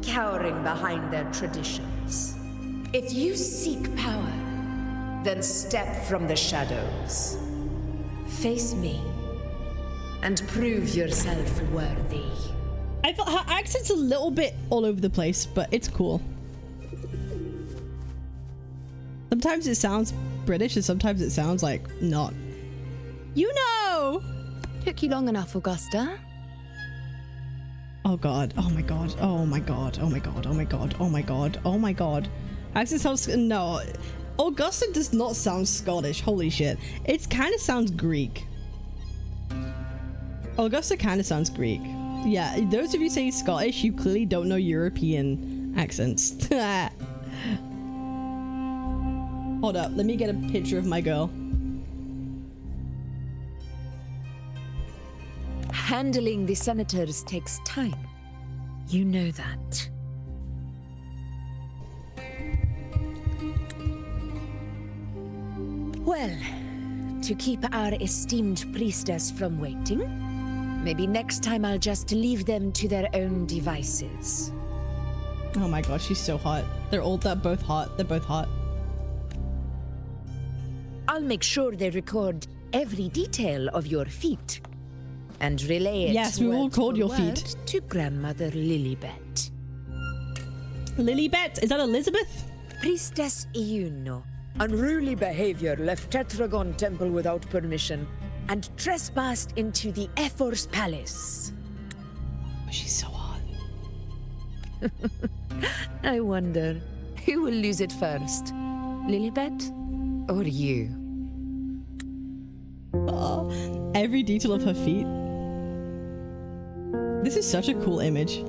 cowering behind their traditions. If you seek power, then step from the shadows. Face me, and prove yourself worthy. I thought her accent's a little bit all over the place, but it's cool. Sometimes it sounds British and sometimes it sounds like not. You know! Took you long enough, Augusta. Oh god, oh my god, oh my god, oh my god, oh my god, oh my god, oh my god. Accent sounds, no. Augusta does not sound Scottish, holy shit. It kind of sounds Greek. Augusta kind of sounds Greek. Yeah, those of you saying Scottish, you clearly don't know European accents. Hold up, let me get a picture of my girl. Handling the senators takes time. You know that. Well, to keep our esteemed priestess from waiting, maybe next time I'll just leave them to their own devices. Oh my god, she's so hot. They're both hot. They're both hot. I'll make sure they record every detail of your feat and relay it. Yes, we will record your feet. To Grandmother Lilibet. Lilibet? Is that Elizabeth? Priestess Iuno. Unruly behavior left Tetragon Temple without permission and trespassed into the Ephor's palace. Oh, she's so hot. I wonder, who will lose it first? Lilibet or you? Oh, every detail of her feet. This is such a cool image.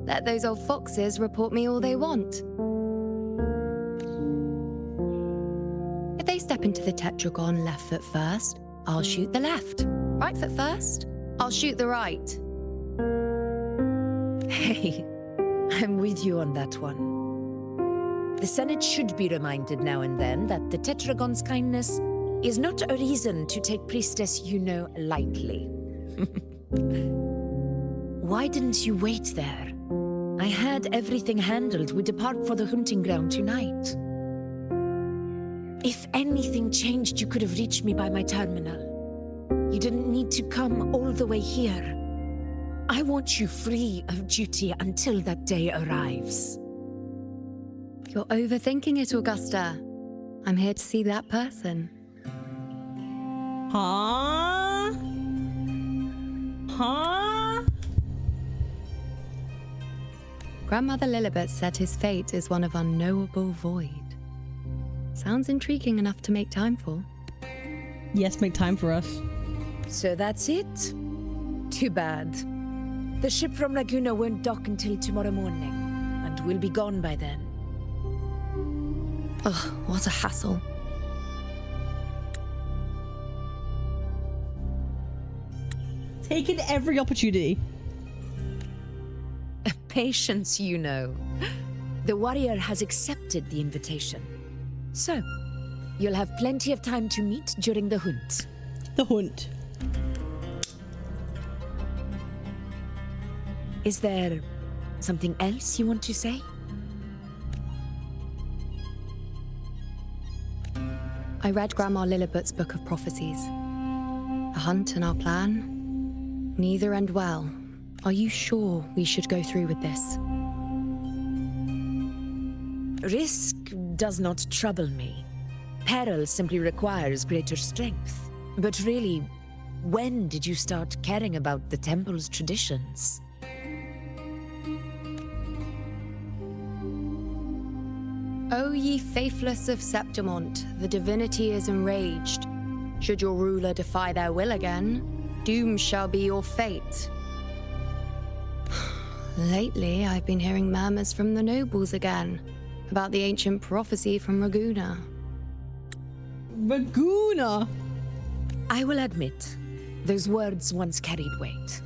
Let those old foxes report me all they want. If they step into the tetragon left foot first, I'll shoot the left. Right foot first, I'll shoot the right. Hey, I'm with you on that one. The Senate should be reminded now and then that the tetragon's kindness is not a reason to take Priestess Iuno lightly. Why didn't you wait there? I had everything handled. We depart for the hunting ground tonight. If anything changed, you could have reached me by my terminal. You didn't need to come all the way here. I want you free of duty until that day arrives. You're overthinking it, Augusta. I'm here to see that person. Huh? Huh? Grandmother Lilibet said his fate is one of unknowable void. Sounds intriguing enough to make time for. Yes, make time for us. So that's it? Too bad. The ship from Laguna won't dock until tomorrow morning, and we'll be gone by then. Ugh, what a hassle. Taking every opportunity. Patience, you know. The warrior has accepted the invitation. So, you'll have plenty of time to meet during the hunt. The hunt. Is there something else you want to say? I read Grandma Lilibet's book of prophecies. A hunt and our plan, neither end well. Are you sure we should go through with this? Risk does not trouble me. Peril simply requires greater strength. But really, when did you start caring about the temple's traditions? O ye faithless of Septimont, the divinity is enraged. Should your ruler defy their will again, doom shall be your fate. Lately, I've been hearing murmurs from the nobles again about the ancient prophecy from Raguna. Raguna! I will admit, those words once carried weight.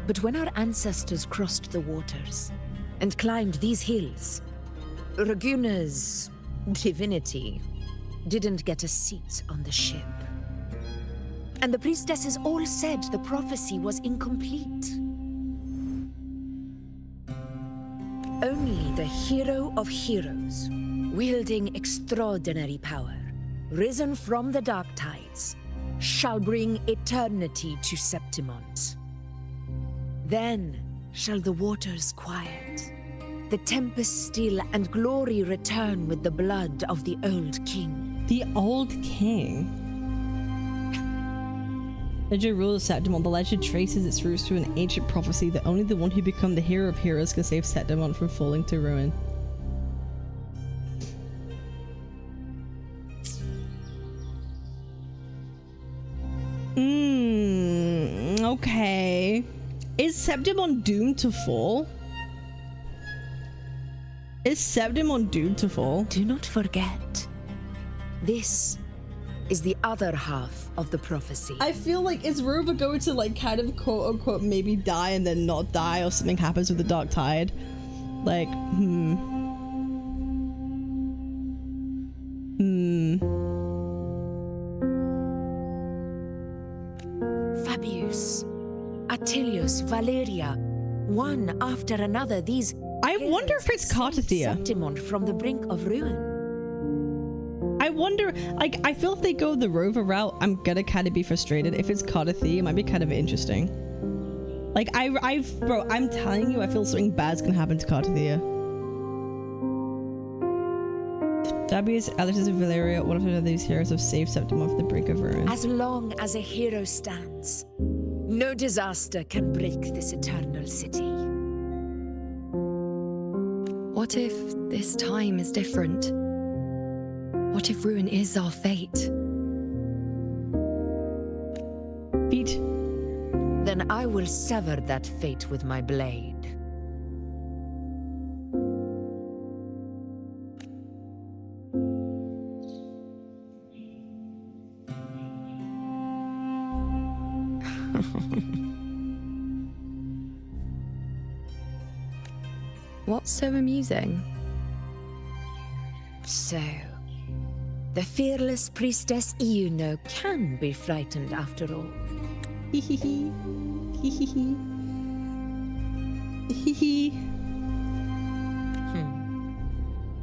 But when our ancestors crossed the waters and climbed these hills, Raguna's divinity didn't get a seat on the ship. And the priestesses all said the prophecy was incomplete. Only the hero of heroes, wielding extraordinary power, risen from the dark tides, shall bring eternity to Septimont. Then shall the waters quiet, the tempest still, and glory return with the blood of the old king. The old king? Legend rules Septimont. The legend traces its roots to an ancient prophecy that only the one who become the hero of heroes can save Septimont from falling to ruin. Okay. Is Septimont doomed to fall? Is Septimont doomed to fall? Do not forget, this is the other half of the prophecy. I feel like, is Rover going to like kind of quote unquote maybe die and then not die, or something happens with the dark tide? Like, Fabius, Attilius, Valeria, one after another, these I wonder if it's Cartathea. Septimont from the brink of ruin. I wonder, like, I feel if they go the Rover route, I'm gonna kind of be frustrated. If it's Cartathea, it might be kind of interesting. Like, bro, I'm telling you, I feel something bad's gonna happen to Cartathea. Fabius, Atticus, and Valeria, one of these heroes have saved Septimont from the brink of ruin. As long as a hero stands, no disaster can break this eternal city. What if this time is different? What if ruin is our fate? Feet. Then I will sever that fate with my blade. What's so amusing? So, the fearless priestess Iuno can be frightened after all. Hee.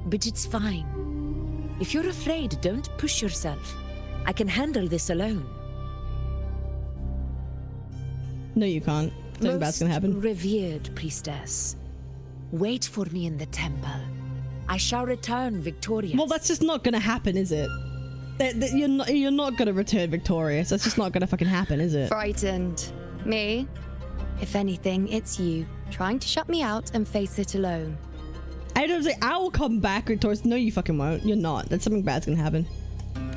But it's fine. If you're afraid, don't push yourself. I can handle this alone. No, you can't. Something bad's gonna happen. Most revered priestess, wait for me in the temple. I shall return victorious. Well, that's just not gonna happen, is it? You're not gonna return victorious. That's just not gonna fucking happen, is it? Frightened. Me? If anything, it's you, trying to shut me out and face it alone. I don't say I will come back victorious. No, you fucking won't. You're not. That's something bad's gonna happen.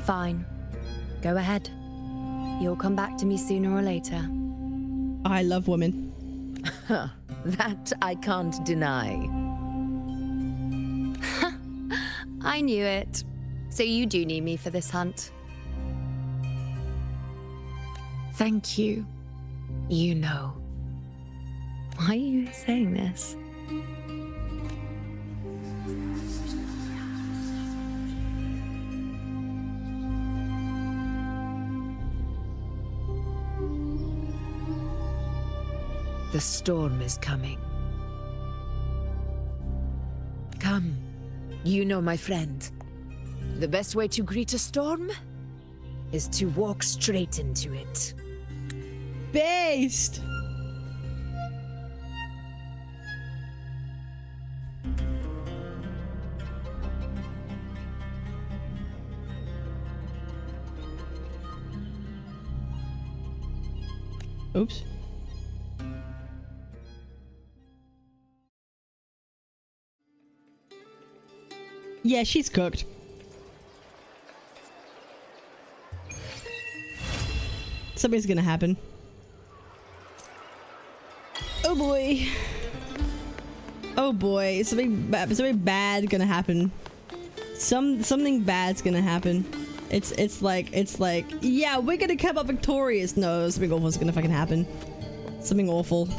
Fine. Go ahead. You'll come back to me sooner or later. I love women. That I can't deny. I knew it. So you do need me for this hunt. Thank you. You know. Why are you saying this? The storm is coming. Come, you know, my friend. The best way to greet a storm is to walk straight into it. Based. Oops. Yeah, she's cooked. Something's gonna happen. Oh boy. Oh boy. Something bad gonna happen. Something bad's gonna happen. It's like, yeah, we're gonna come up victorious. No, something awful's gonna fucking happen. Something awful.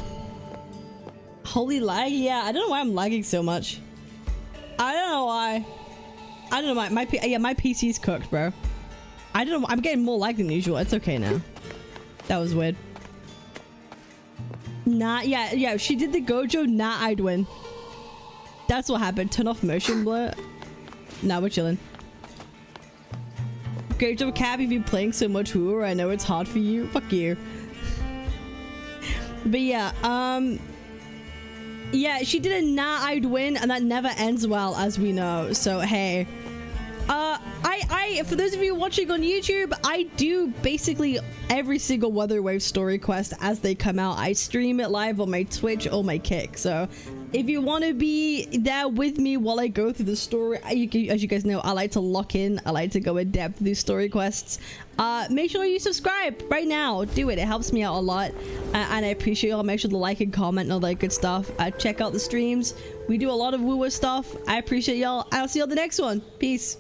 Holy lag? Yeah, I don't know why I'm lagging so much. I don't know why. I don't know, my PC's cooked, bro. I don't know, I'm getting more lag than usual. It's okay now. That was weird. Nah, yeah, if she did the Gojo, nah, I'd win. That's what happened. Turn off motion blur. Nah, we're chilling. Great job, Cap. You've been playing so much Hoover. I know it's hard for you. Fuck you. But yeah, yeah, she did a nah, I'd win, and that never ends well, as we know. So hey, for those of you watching on YouTube, I do basically every single Weather Wave story quest as they come out. I stream it live on my Twitch or my Kick. So if you want to be there with me while I go through the story, as you guys know, I like to lock in. I like to go in depth through story quests. Make sure you subscribe right now. Do it. It helps me out a lot, and I appreciate y'all. Make sure to like and comment and all that good stuff. Check out the streams. We do a lot of woo-woo stuff. I appreciate y'all. I'll see you on the next one. Peace.